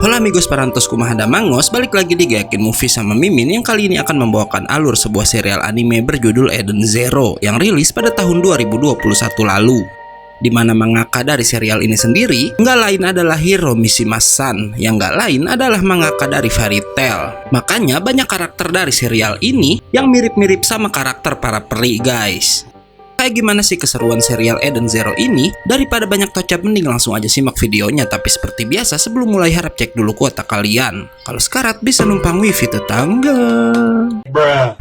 Halo amigos parantos kumaha mangos, balik lagi di Gayakin Movie sama Mimin yang kali ini akan membawakan alur sebuah serial anime berjudul Eden Zero yang rilis pada tahun 2021 lalu. Dimana mangaka dari serial ini sendiri nggak lain adalah Hiro Mishima-san, yang nggak lain adalah mangaka dari Fairy Tail. Makanya banyak karakter dari serial ini yang mirip-mirip sama karakter para peri guys. Kayak gimana sih keseruan serial Eden Zero ini? Daripada banyak tocap, mending langsung aja simak videonya. Tapi seperti biasa, sebelum mulai harap cek dulu kuota kalian. Kalau sekarat bisa numpang wifi tetangga. Bruh.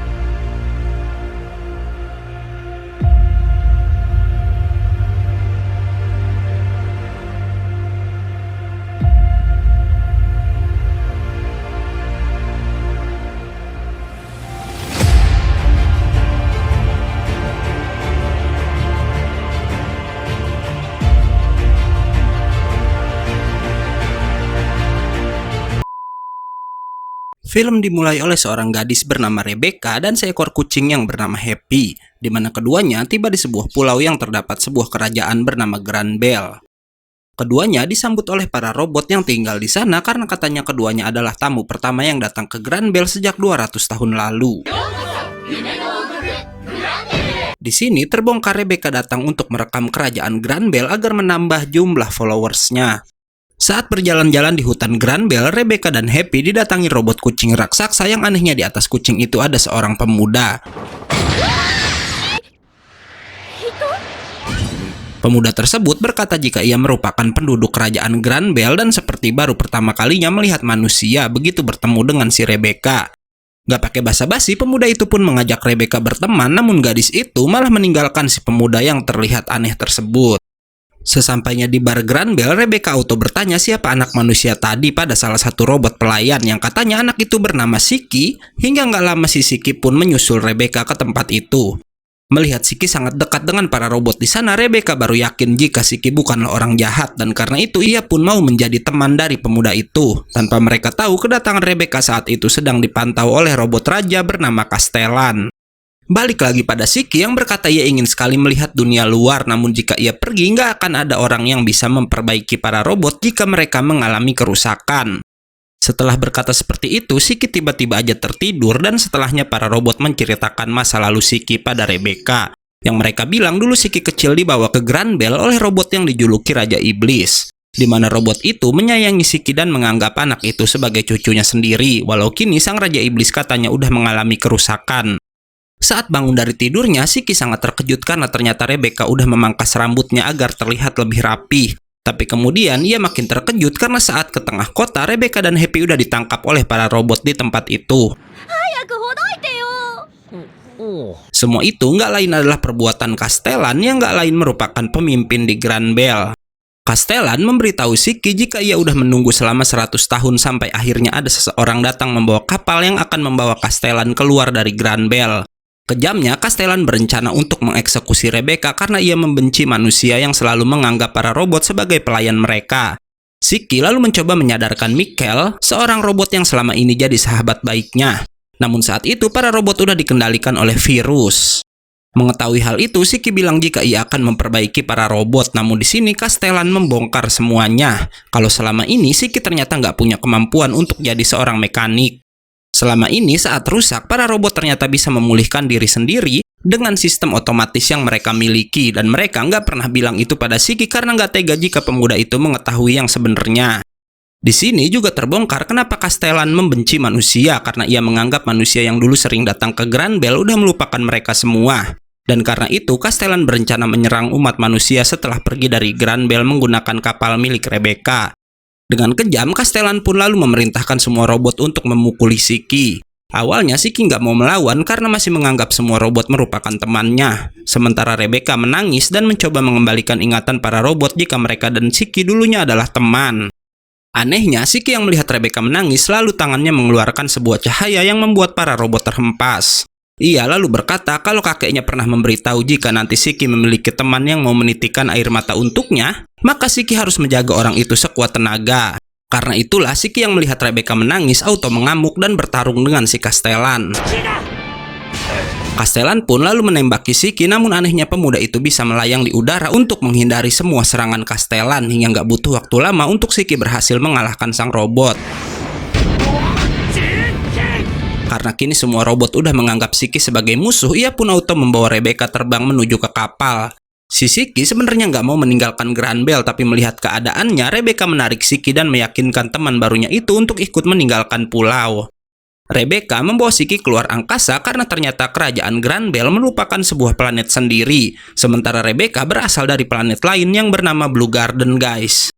Film dimulai oleh seorang gadis bernama Rebecca dan seekor kucing yang bernama Happy, di mana keduanya tiba di sebuah pulau yang terdapat sebuah kerajaan bernama Grand Bell. Keduanya disambut oleh para robot yang tinggal di sana karena katanya keduanya adalah tamu pertama yang datang ke Grand Bell sejak 200 tahun lalu. Di sini terbongkar Rebecca datang untuk merekam kerajaan Grand Bell agar menambah jumlah followersnya. Saat berjalan-jalan di hutan Grand Bell, Rebecca dan Happy didatangi robot kucing raksasa yang anehnya di atas kucing itu ada seorang pemuda. Pemuda tersebut berkata jika ia merupakan penduduk kerajaan Grand Bell dan seperti baru pertama kalinya melihat manusia begitu bertemu dengan si Rebecca. Gak pakai basa-basi, pemuda itu pun mengajak Rebecca berteman, namun gadis itu malah meninggalkan si pemuda yang terlihat aneh tersebut. Sesampainya di bar Grand Bell, Rebecca auto bertanya siapa anak manusia tadi pada salah satu robot pelayan yang katanya anak itu bernama Shiki, hingga nggak lama si Shiki pun menyusul Rebecca ke tempat itu. Melihat Shiki sangat dekat dengan para robot di sana, Rebecca baru yakin jika Shiki bukanlah orang jahat dan karena itu ia pun mau menjadi teman dari pemuda itu. Tanpa mereka tahu, kedatangan Rebecca saat itu sedang dipantau oleh robot raja bernama Castellan. Balik lagi pada Shiki yang berkata ia ingin sekali melihat dunia luar, namun jika ia pergi nggak akan ada orang yang bisa memperbaiki para robot jika mereka mengalami kerusakan. Setelah berkata seperti itu, Shiki tiba-tiba aja tertidur dan setelahnya para robot menceritakan masa lalu Shiki pada Rebecca. Yang mereka bilang dulu Shiki kecil dibawa ke Grand Bell oleh robot yang dijuluki Raja Iblis. Di mana robot itu menyayangi Shiki dan menganggap anak itu sebagai cucunya sendiri, walau kini sang Raja Iblis katanya udah mengalami kerusakan. Saat bangun dari tidurnya, Shiki sangat terkejut karena ternyata Rebecca udah memangkas rambutnya agar terlihat lebih rapi. Tapi kemudian ia makin terkejut karena saat ke tengah kota, Rebecca dan Happy udah ditangkap oleh para robot di tempat itu. Semua itu nggak lain adalah perbuatan Castellan yang nggak lain merupakan pemimpin di Grand Bell. Castellan memberitahu Shiki jika ia udah menunggu selama 100 tahun sampai akhirnya ada seseorang datang membawa kapal yang akan membawa Castellan keluar dari Grand Bell. Kejamnya, Castellan berencana untuk mengeksekusi Rebecca karena ia membenci manusia yang selalu menganggap para robot sebagai pelayan mereka. Shiki lalu mencoba menyadarkan Mikkel, seorang robot yang selama ini jadi sahabat baiknya. Namun saat itu, para robot udah dikendalikan oleh virus. Mengetahui hal itu, Shiki bilang jika ia akan memperbaiki para robot, namun di sini Castellan membongkar semuanya. Kalau selama ini, Shiki ternyata nggak punya kemampuan untuk jadi seorang mekanik. Selama ini saat rusak, para robot ternyata bisa memulihkan diri sendiri dengan sistem otomatis yang mereka miliki dan mereka nggak pernah bilang itu pada Shiki karena nggak tega jika pemuda itu mengetahui yang sebenarnya. Di sini juga terbongkar kenapa Castellan membenci manusia karena ia menganggap manusia yang dulu sering datang ke Grand Bell udah melupakan mereka semua. Dan karena itu Castellan berencana menyerang umat manusia setelah pergi dari Grand Bell menggunakan kapal milik Rebecca. Dengan kejam, Castellan pun lalu memerintahkan semua robot untuk memukuli Shiki. Awalnya Shiki nggak mau melawan karena masih menganggap semua robot merupakan temannya. Sementara Rebecca menangis dan mencoba mengembalikan ingatan para robot jika mereka dan Shiki dulunya adalah teman. Anehnya, Shiki yang melihat Rebecca menangis lalu tangannya mengeluarkan sebuah cahaya yang membuat para robot terhempas. Ia lalu berkata kalau kakeknya pernah memberitahu jika nanti Shiki memiliki teman yang mau menitikan air mata untuknya, maka Shiki harus menjaga orang itu sekuat tenaga. Karena itulah Shiki yang melihat Rebecca menangis auto mengamuk dan bertarung dengan si Castellan. Castellan pun lalu menembaki Shiki, namun anehnya pemuda itu bisa melayang di udara untuk menghindari semua serangan Castellan hingga nggak butuh waktu lama untuk Shiki berhasil mengalahkan sang robot. Karena kini semua robot udah menganggap Shiki sebagai musuh, ia pun auto membawa Rebecca terbang menuju ke kapal. Si Shiki sebenarnya nggak mau meninggalkan Granbell, tapi melihat keadaannya, Rebecca menarik Shiki dan meyakinkan teman barunya itu untuk ikut meninggalkan pulau. Rebecca membawa Shiki keluar angkasa karena ternyata kerajaan Granbell merupakan sebuah planet sendiri, sementara Rebecca berasal dari planet lain yang bernama Blue Garden, guys.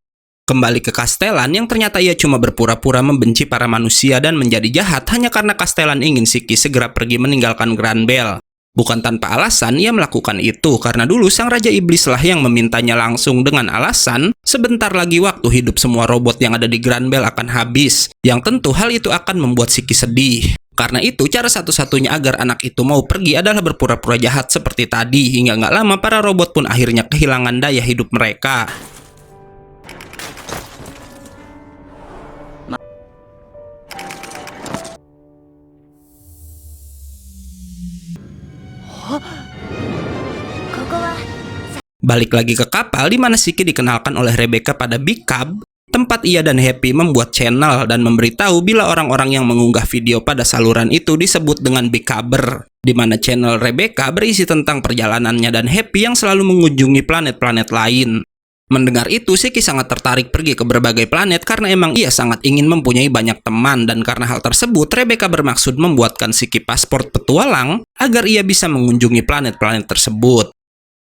Kembali ke Castellan yang ternyata ia cuma berpura-pura membenci para manusia dan menjadi jahat hanya karena Castellan ingin Shiki segera pergi meninggalkan Granbell. Bukan tanpa alasan ia melakukan itu, karena dulu sang Raja Iblislah yang memintanya langsung dengan alasan sebentar lagi waktu hidup semua robot yang ada di Granbell akan habis, yang tentu hal itu akan membuat Shiki sedih. Karena itu cara satu-satunya agar anak itu mau pergi adalah berpura-pura jahat seperti tadi, hingga nggak lama para robot pun akhirnya kehilangan daya hidup mereka. Balik lagi ke kapal di mana Shiki dikenalkan oleh Rebecca pada Big Cub, tempat ia dan Happy membuat channel dan memberitahu bila orang-orang yang mengunggah video pada saluran itu disebut dengan Big Cubber, di mana channel Rebecca berisi tentang perjalanannya dan Happy yang selalu mengunjungi planet-planet lain. Mendengar itu, Shiki sangat tertarik pergi ke berbagai planet karena emang ia sangat ingin mempunyai banyak teman, dan karena hal tersebut, Rebecca bermaksud membuatkan Shiki paspor petualang agar ia bisa mengunjungi planet-planet tersebut.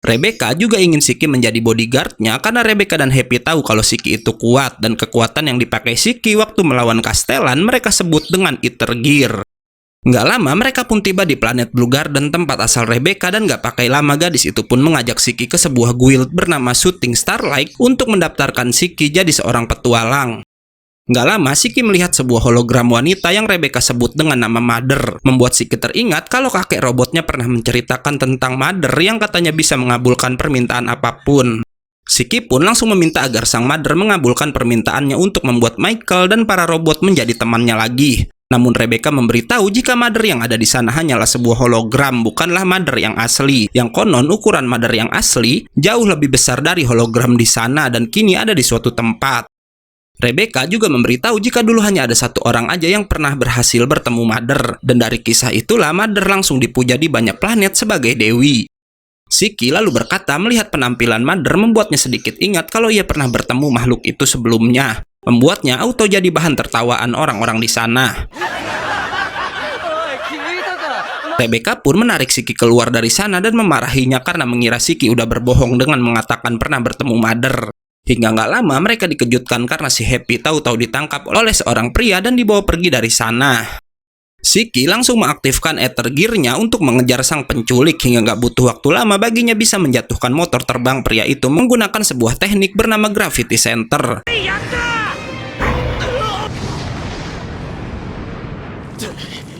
Rebecca juga ingin Shiki menjadi bodyguardnya karena Rebecca dan Happy tahu kalau Shiki itu kuat, dan kekuatan yang dipakai Shiki waktu melawan Castellan mereka sebut dengan Ether Gear. Nggak lama mereka pun tiba di planet Blue Garden tempat asal Rebecca, dan nggak pakai lama gadis itu pun mengajak Shiki ke sebuah guild bernama Shooting Starlight untuk mendaftarkan Shiki jadi seorang petualang. Nggak lama Shiki melihat sebuah hologram wanita yang Rebecca sebut dengan nama Mother, membuat Shiki teringat kalau kakek robotnya pernah menceritakan tentang Mother yang katanya bisa mengabulkan permintaan apapun. Shiki pun langsung meminta agar sang Mother mengabulkan permintaannya untuk membuat Michael dan para robot menjadi temannya lagi. Namun Rebecca memberitahu jika Mother yang ada di sana hanyalah sebuah hologram, bukanlah Mother yang asli. Yang konon ukuran Mother yang asli jauh lebih besar dari hologram di sana dan kini ada di suatu tempat. Rebecca juga memberitahu jika dulu hanya ada satu orang aja yang pernah berhasil bertemu Mother, dan dari kisah itulah Mother langsung dipuja di banyak planet sebagai dewi. Shiki lalu berkata melihat penampilan Mother membuatnya sedikit ingat kalau ia pernah bertemu makhluk itu sebelumnya, membuatnya auto jadi bahan tertawaan orang-orang di sana. Rebecca pun menarik Shiki keluar dari sana dan memarahinya karena mengira Shiki udah berbohong dengan mengatakan pernah bertemu Mother. Hingga nggak lama mereka dikejutkan karena si Happy tahu-tahu ditangkap oleh seorang pria dan dibawa pergi dari sana. Shiki langsung mengaktifkan Ether Gear-nya untuk mengejar sang penculik hingga nggak butuh waktu lama baginya bisa menjatuhkan motor terbang pria itu menggunakan sebuah teknik bernama Gravity Center.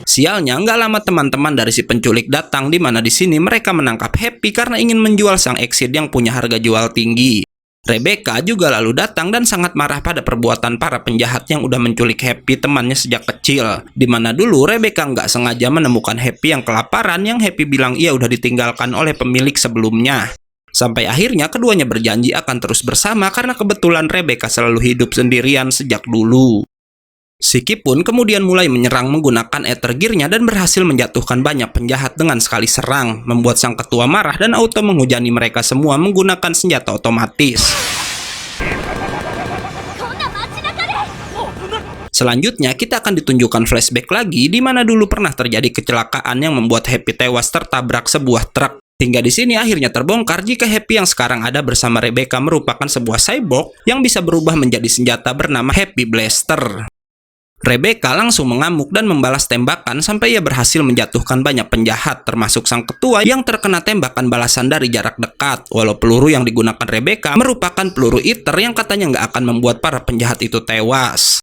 Sialnya, nggak lama teman-teman dari si penculik datang, di mana di sini mereka menangkap Happy karena ingin menjual sang Exit yang punya harga jual tinggi. Rebecca juga lalu datang dan sangat marah pada perbuatan para penjahat yang udah menculik Happy temannya sejak kecil. Dimana dulu Rebecca nggak sengaja menemukan Happy yang kelaparan yang Happy bilang ia udah ditinggalkan oleh pemilik sebelumnya. Sampai akhirnya keduanya berjanji akan terus bersama karena kebetulan Rebecca selalu hidup sendirian sejak dulu. Shiki pun kemudian mulai menyerang menggunakan Ether Gear-nya dan berhasil menjatuhkan banyak penjahat dengan sekali serang, membuat sang ketua marah dan auto menghujani mereka semua menggunakan senjata otomatis. Selanjutnya kita akan ditunjukkan flashback lagi di mana dulu pernah terjadi kecelakaan yang membuat Happy tewas tertabrak sebuah truk. Hingga di sini akhirnya terbongkar jika Happy yang sekarang ada bersama Rebecca merupakan sebuah cyborg yang bisa berubah menjadi senjata bernama Happy Blaster. Rebecca langsung mengamuk dan membalas tembakan sampai ia berhasil menjatuhkan banyak penjahat termasuk sang ketua yang terkena tembakan balasan dari jarak dekat, walau peluru yang digunakan Rebecca merupakan peluru Ether yang katanya nggak akan membuat para penjahat itu tewas.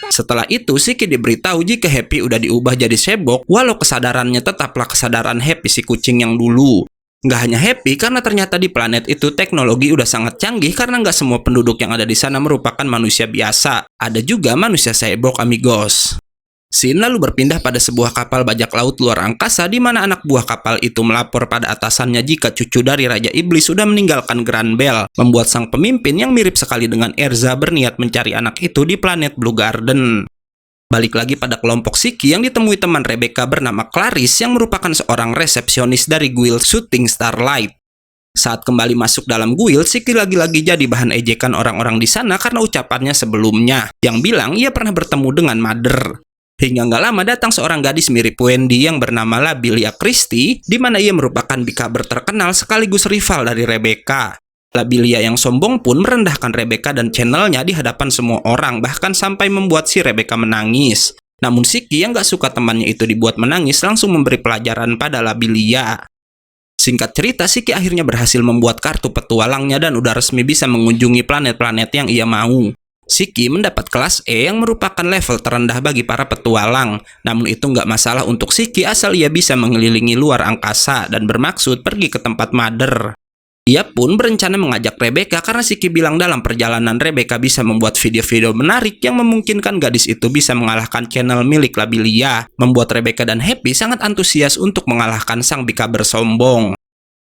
Setelah itu Shiki diberitahu jika Happy udah diubah jadi cyborg, walau kesadarannya tetaplah kesadaran Happy si kucing yang dulu. Nggak hanya Happy, karena ternyata di planet itu teknologi udah sangat canggih karena nggak semua penduduk yang ada di sana merupakan manusia biasa. Ada juga manusia cyborg, amigos. Scene lalu berpindah pada sebuah kapal bajak laut luar angkasa di mana anak buah kapal itu melapor pada atasannya jika cucu dari Raja Iblis sudah meninggalkan Grand Bell, membuat sang pemimpin yang mirip sekali dengan Erza berniat mencari anak itu di planet Blue Garden. Balik lagi pada kelompok Siki yang ditemui teman Rebecca bernama Clarice yang merupakan seorang resepsionis dari guild Shooting Starlight. Saat kembali masuk dalam guild, Siki lagi-lagi jadi bahan ejekan orang-orang di sana karena ucapannya sebelumnya, yang bilang ia pernah bertemu dengan Mother. Hingga nggak lama datang seorang gadis mirip Wendy yang bernama Labilia Christie, di mana ia merupakan bikaber terkenal sekaligus rival dari Rebecca. Labilia yang sombong pun merendahkan Rebecca dan channelnya di hadapan semua orang, bahkan sampai membuat si Rebecca menangis. Namun Siki yang nggak suka temannya itu dibuat menangis langsung memberi pelajaran pada Labilia. Singkat cerita, Siki akhirnya berhasil membuat kartu petualangnya dan udah resmi bisa mengunjungi planet-planet yang ia mau. Siki mendapat kelas E yang merupakan level terendah bagi para petualang. Namun itu nggak masalah untuk Siki asal ia bisa mengelilingi luar angkasa dan bermaksud pergi ke tempat Mother. Ia pun berencana mengajak Rebecca karena Siki bilang dalam perjalanan Rebecca bisa membuat video-video menarik yang memungkinkan gadis itu bisa mengalahkan channel milik Labilia, membuat Rebecca dan Happy sangat antusias untuk mengalahkan sang bikaber sombong.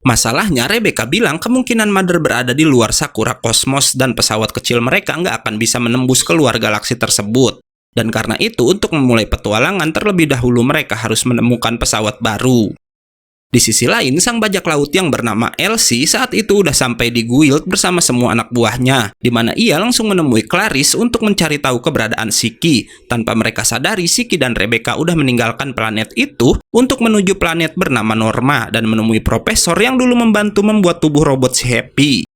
Masalahnya, Rebecca bilang kemungkinan Mother berada di luar Sakura Cosmos dan pesawat kecil mereka nggak akan bisa menembus keluar galaksi tersebut. Dan karena itu, untuk memulai petualangan terlebih dahulu mereka harus menemukan pesawat baru. Di sisi lain, sang bajak laut yang bernama Elsie saat itu udah sampai di guild bersama semua anak buahnya, di mana ia langsung menemui Clarice untuk mencari tahu keberadaan Siki. Tanpa mereka sadari, Siki dan Rebecca udah meninggalkan planet itu untuk menuju planet bernama Norma dan menemui profesor yang dulu membantu membuat tubuh robot si Happy.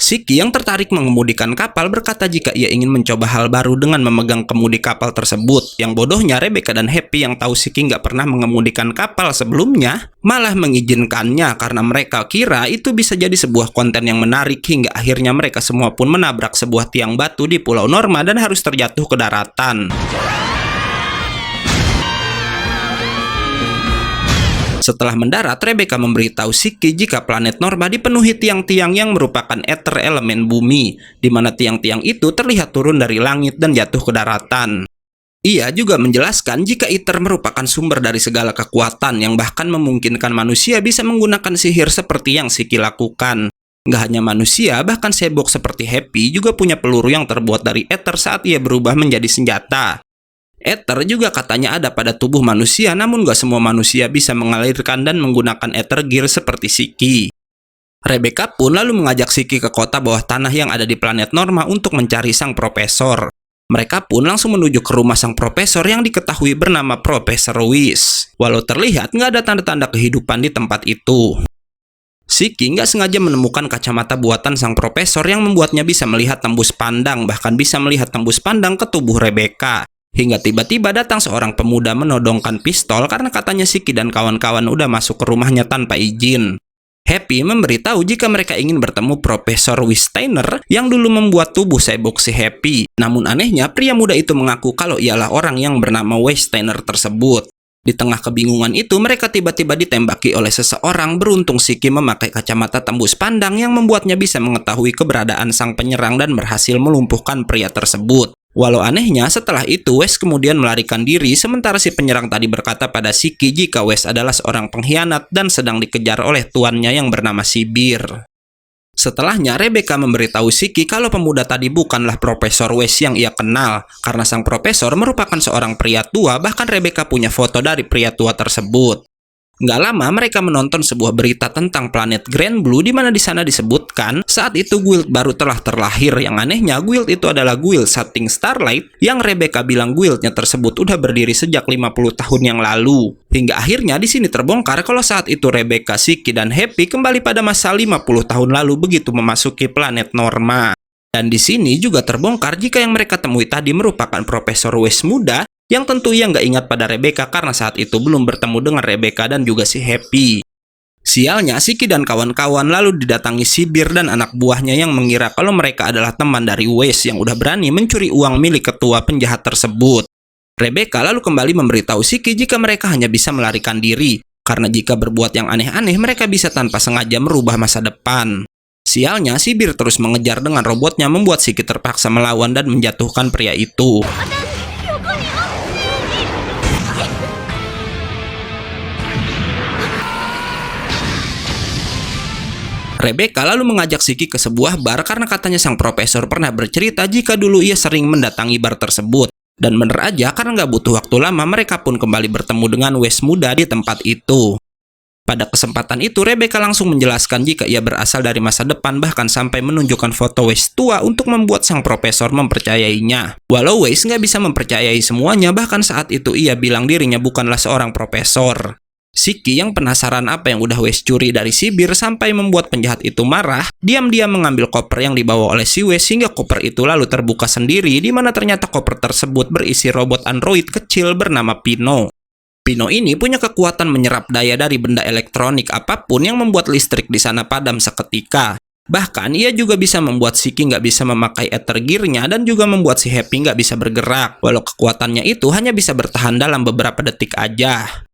Siki yang tertarik mengemudikan kapal berkata jika ia ingin mencoba hal baru dengan memegang kemudi kapal tersebut. Yang bodohnya Rebecca dan Happy yang tahu Siki nggak pernah mengemudikan kapal sebelumnya malah mengizinkannya karena mereka kira itu bisa jadi sebuah konten yang menarik, hingga akhirnya mereka semua pun menabrak sebuah tiang batu di Pulau Norma dan harus terjatuh ke daratan. Setelah mendarat, Rebecca memberitahu Siki jika planet Norma dipenuhi tiang-tiang yang merupakan ether elemen bumi, di mana tiang-tiang itu terlihat turun dari langit dan jatuh ke daratan. Ia juga menjelaskan jika ether merupakan sumber dari segala kekuatan yang bahkan memungkinkan manusia bisa menggunakan sihir seperti yang Siki lakukan. Nggak hanya manusia, bahkan sebok seperti Happy juga punya peluru yang terbuat dari ether saat ia berubah menjadi senjata. Ether juga katanya ada pada tubuh manusia, namun gak semua manusia bisa mengalirkan dan menggunakan ether gear seperti Siki. Rebecca pun lalu mengajak Siki ke kota bawah tanah yang ada di planet Norma untuk mencari sang profesor. Mereka pun langsung menuju ke rumah sang profesor yang diketahui bernama Profesor Whis. Walau terlihat nggak ada tanda-tanda kehidupan di tempat itu. Siki nggak sengaja menemukan kacamata buatan sang profesor yang membuatnya bisa melihat tembus pandang, bahkan bisa melihat tembus pandang ke tubuh Rebecca. Hingga tiba-tiba datang seorang pemuda menodongkan pistol karena katanya Siki dan kawan-kawan udah masuk ke rumahnya tanpa izin. Happy memberitahu jika mereka ingin bertemu Profesor Wisteiner yang dulu membuat tubuh sebok si Happy. Namun anehnya, pria muda itu mengaku kalau ialah orang yang bernama Wisteiner tersebut. Di tengah kebingungan itu, mereka tiba-tiba ditembaki oleh seseorang. Beruntung Siki memakai kacamata tembus pandang yang membuatnya bisa mengetahui keberadaan sang penyerang dan berhasil melumpuhkan pria tersebut. Walau anehnya, setelah itu Wes kemudian melarikan diri, sementara si penyerang tadi berkata pada Siki jika Wes adalah seorang pengkhianat dan sedang dikejar oleh tuannya yang bernama Sibir. Setelahnya, Rebecca memberitahu Siki kalau pemuda tadi bukanlah Profesor Wes yang ia kenal, karena sang profesor merupakan seorang pria tua, bahkan Rebecca punya foto dari pria tua tersebut. Nggak lama mereka menonton sebuah berita tentang planet Grand Blue, di mana di sana disebutkan saat itu guild baru telah terlahir. Yang anehnya, guild itu adalah guild Shooting Starlight yang Rebecca bilang guildnya tersebut udah berdiri sejak 50 tahun yang lalu. Hingga akhirnya di sini terbongkar kalau saat itu Rebecca, Siki, dan Happy kembali pada masa 50 tahun lalu begitu memasuki planet Norma. Dan di sini juga terbongkar jika yang mereka temui tadi merupakan Profesor Wes muda, yang tentu ia nggak ingat pada Rebecca karena saat itu belum bertemu dengan Rebecca dan juga si Happy. Sialnya, Siki dan kawan-kawan lalu didatangi Sibir dan anak buahnya yang mengira kalau mereka adalah teman dari Wes yang udah berani mencuri uang milik ketua penjahat tersebut. Rebecca lalu kembali memberitahu Siki jika mereka hanya bisa melarikan diri, karena jika berbuat yang aneh-aneh mereka bisa tanpa sengaja merubah masa depan. Sialnya, Sibir terus mengejar dengan robotnya membuat Siki terpaksa melawan dan menjatuhkan pria itu. Rebecca lalu mengajak Shiki ke sebuah bar karena katanya sang profesor pernah bercerita jika dulu ia sering mendatangi bar tersebut. Dan bener aja, karena nggak butuh waktu lama, mereka pun kembali bertemu dengan Wes muda di tempat itu. Pada kesempatan itu, Rebecca langsung menjelaskan jika ia berasal dari masa depan, bahkan sampai menunjukkan foto Wes tua untuk membuat sang profesor mempercayainya. Walau Wes nggak bisa mempercayai semuanya, bahkan saat itu ia bilang dirinya bukanlah seorang profesor. Shiki yang penasaran apa yang udah Wes curi dari Sibir sampai membuat penjahat itu marah, diam-diam mengambil koper yang dibawa oleh si Wes hingga koper itu lalu terbuka sendiri, di mana ternyata koper tersebut berisi robot android kecil bernama Pino. Pino ini punya kekuatan menyerap daya dari benda elektronik apapun yang membuat listrik di sana padam seketika. Bahkan ia juga bisa membuat Shiki nggak bisa memakai ether gear-nya dan juga membuat si Happy nggak bisa bergerak, walau kekuatannya itu hanya bisa bertahan dalam beberapa detik aja.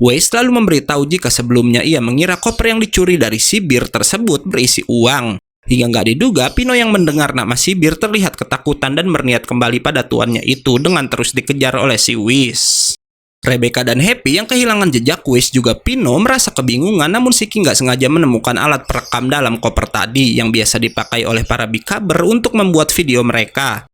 Wes lalu memberitahu jika sebelumnya ia mengira koper yang dicuri dari Sibir tersebut berisi uang. Hingga nggak diduga, Pino yang mendengar nama Sibir terlihat ketakutan dan berniat kembali pada tuannya itu dengan terus dikejar oleh si Wes. Rebecca dan Happy yang kehilangan jejak Wes juga Pino merasa kebingungan, namun Shiki nggak sengaja menemukan alat perekam dalam koper tadi yang biasa dipakai oleh para bikaber untuk membuat video mereka.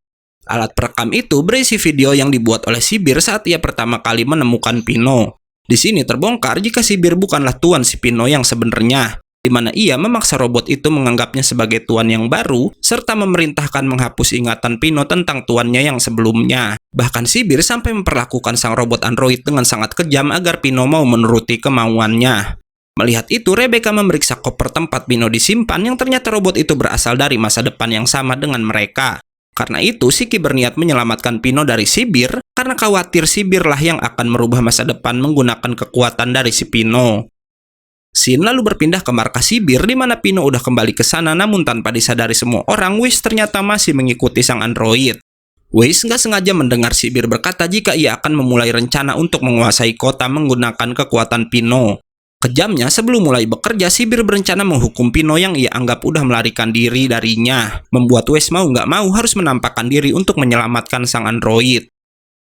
Alat perekam itu berisi video yang dibuat oleh Sibir saat ia pertama kali menemukan Pino. Di sini terbongkar jika Sibir bukanlah tuan si Pino yang sebenarnya, di mana ia memaksa robot itu menganggapnya sebagai tuan yang baru, serta memerintahkan menghapus ingatan Pino tentang tuannya yang sebelumnya. Bahkan Sibir sampai memperlakukan sang robot android dengan sangat kejam agar Pino mau menuruti kemauannya. Melihat itu, Rebecca memeriksa koper tempat Pino disimpan yang ternyata robot itu berasal dari masa depan yang sama dengan mereka. Karena itu, Shiki berniat menyelamatkan Pino dari Sibir, karena khawatir Sibirlah yang akan merubah masa depan menggunakan kekuatan dari si Pino. Shin lalu berpindah ke markas Sibir, di mana Pino udah kembali ke sana, namun tanpa disadari semua orang, Wes ternyata masih mengikuti sang android. Wes nggak sengaja mendengar Sibir berkata jika ia akan memulai rencana untuk menguasai kota menggunakan kekuatan Pino. Kejamnya, sebelum mulai bekerja, Sibir berencana menghukum Pino yang ia anggap udah melarikan diri darinya, membuat Wes mau nggak mau harus menampakkan diri untuk menyelamatkan sang android.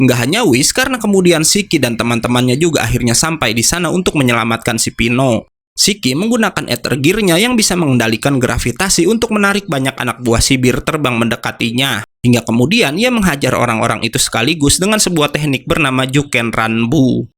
Nggak hanya Wes, karena kemudian Shiki dan teman-temannya juga akhirnya sampai di sana untuk menyelamatkan si Pino. Shiki menggunakan ether gear-nya yang bisa mengendalikan gravitasi untuk menarik banyak anak buah Sibir terbang mendekatinya, hingga kemudian ia menghajar orang-orang itu sekaligus dengan sebuah teknik bernama Juken Ranbu.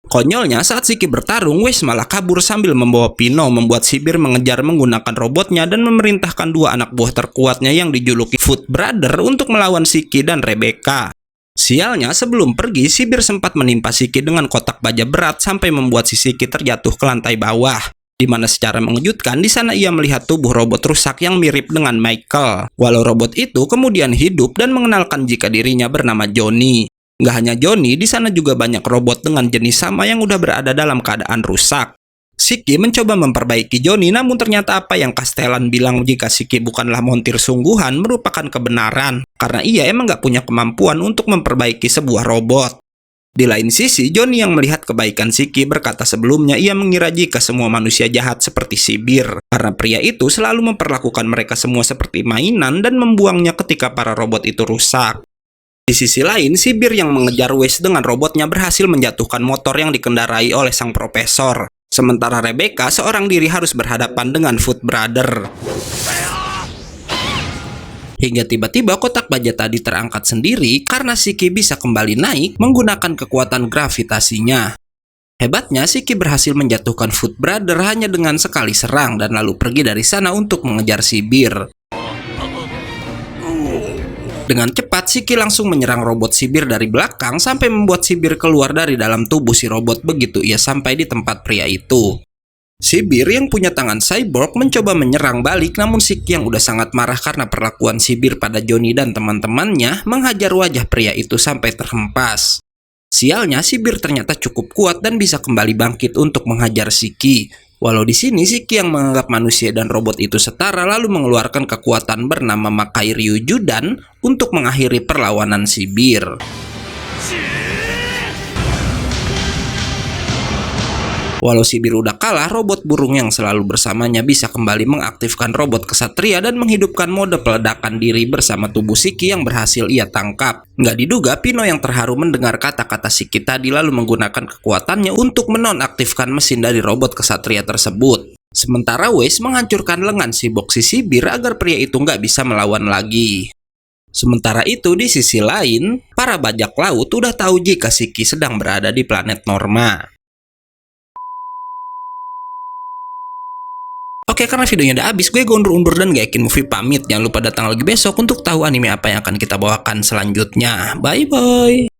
Konyolnya, saat Shiki bertarung, Wes malah kabur sambil membawa Pino, membuat Sibir mengejar menggunakan robotnya dan memerintahkan dua anak buah terkuatnya yang dijuluki Foot Brother untuk melawan Shiki dan Rebecca. Sialnya, sebelum pergi, Sibir sempat menimpa Shiki dengan kotak baja berat sampai membuat si Shiki terjatuh ke lantai bawah. Di mana secara mengejutkan, di sana ia melihat tubuh robot rusak yang mirip dengan Michael. Walau robot itu kemudian hidup dan mengenalkan jika dirinya bernama Johnny. Nggak hanya Johnny, di sana juga banyak robot dengan jenis sama yang udah berada dalam keadaan rusak. Shiki mencoba memperbaiki Johnny, namun ternyata apa yang Castellan bilang jika Shiki bukanlah montir sungguhan merupakan kebenaran, karena ia emang nggak punya kemampuan untuk memperbaiki sebuah robot. Di lain sisi, Johnny yang melihat kebaikan Shiki berkata sebelumnya ia mengira jika semua manusia jahat seperti Sibir, karena pria itu selalu memperlakukan mereka semua seperti mainan dan membuangnya ketika para robot itu rusak. Di sisi lain, Sibir yang mengejar Wes dengan robotnya berhasil menjatuhkan motor yang dikendarai oleh sang profesor. Sementara Rebecca seorang diri harus berhadapan dengan Foot Brother. Hingga tiba-tiba kotak baja tadi terangkat sendiri karena Shiki bisa kembali naik menggunakan kekuatan gravitasinya. Hebatnya, Shiki berhasil menjatuhkan Foot Brother hanya dengan sekali serang dan lalu pergi dari sana untuk mengejar Sibir. Dengan cepat, Shiki langsung menyerang robot Sibir dari belakang sampai membuat Sibir keluar dari dalam tubuh si robot begitu ia sampai di tempat pria itu. Sibir yang punya tangan cyborg mencoba menyerang balik, namun Shiki yang udah sangat marah karena perlakuan Sibir pada Johnny dan teman-temannya menghajar wajah pria itu sampai terhempas. Sialnya, Sibir ternyata cukup kuat dan bisa kembali bangkit untuk menghajar Shiki. Walau di sini Shiki yang menganggap manusia dan robot itu setara lalu mengeluarkan kekuatan bernama Makai Ryujudan untuk mengakhiri perlawanan Sibir. Walau Sibir udah kalah, robot burung yang selalu bersamanya bisa kembali mengaktifkan robot kesatria dan menghidupkan mode peledakan diri bersama tubuh Shiki yang berhasil ia tangkap. Nggak diduga, Pino yang terharu mendengar kata-kata Shiki tadi lalu menggunakan kekuatannya untuk menonaktifkan mesin dari robot kesatria tersebut. Sementara Wes menghancurkan lengan si Boxy Sibir agar pria itu nggak bisa melawan lagi. Sementara itu di sisi lain, para bajak laut udah tahu jika Shiki sedang berada di planet Norma. Oke, karena videonya udah habis, gue undur-undur dan gak yakin movie pamit. Jangan lupa datang lagi besok untuk tahu anime apa yang akan kita bawakan selanjutnya. Bye-bye!